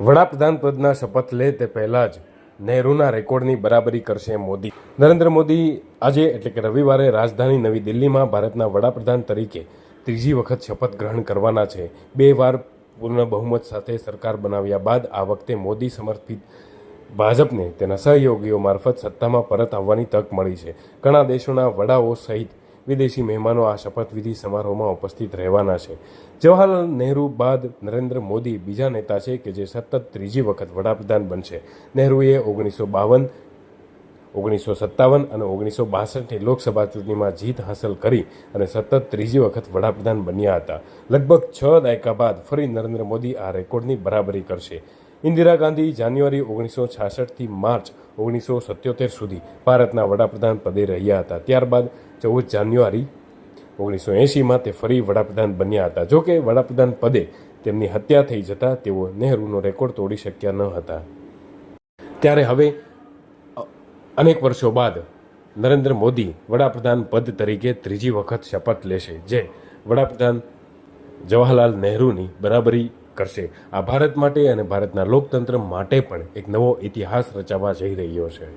વડાપ્રધાન પદના શપથ લે તે પહેલા જ નહેરુના રેકોર્ડની બરાબરી કરશે મોદી. નરેન્દ્ર મોદી આજે એટલે કે રવિવારે રાજધાની નવી દિલ્હીમાં ભારતના વડાપ્રધાન તરીકે ત્રીજી વખત શપથ ગ્રહણ કરવાના છે. 2 વાર પૂર્ણ બહુમત સાથે સરકાર બનાવ્યા બાદ આ વખતે મોદી સમર્થિત ભાજપને તેના સહયોગીઓ મારફત સત્તામાં પરત આવવાની તક મળી છે. ઘણા દેશોના વડાઓ સહિત વિદેશી મહેમાનો આ શપથવિધિ સમારોહમાં ઉપસ્થિત રહેવાના છે. જવાહરલાલ નહેરુ બાદ નરેન્દ્ર મોદી બીજા નેતા છે કે જે સતત ત્રીજી વખત વડાપ્રધાન બનશે. નહેરુએ 1952, 1957 અને 1962ની લોકસભા ચૂંટણીમાં જીત હાંસલ કરી અને સતત ત્રીજી વખત વડાપ્રધાન બન્યા હતા. લગભગ 6 દાયકા બાદ ફરી નરેન્દ્ર મોદી આ રેકોર્ડની બરાબરી કરશે. ઇન્દિરા ગાંધી જાન્યુઆરી 1966થી માર્ચ 1977 સુધી ભારતના વડાપ્રધાન પદે રહ્યા હતા. ત્યારબાદ 14 જાન્યુઆરી 1980માં તે ફરી વડાપ્રધાન બન્યા હતા. જોકે વડાપ્રધાન પદે તેમની હત્યા થઈ જતાં તેઓ નહેરુનો રેકોર્ડ તોડી શક્યા ન હતા. ત્યારે હવે અનેક વર્ષો બાદ નરેન્દ્ર મોદી વડાપ્રધાન પદ તરીકે ત્રીજી વખત શપથ લેશે, જે વડાપ્રધાન જવાહરલાલ નહેરુની બરાબરી કરશે. આ ભારત માટે અને ભારતના લોકતંત્ર માટે પણ એક નવો ઇતિહાસ રચાવા જઈ રહ્યો છે.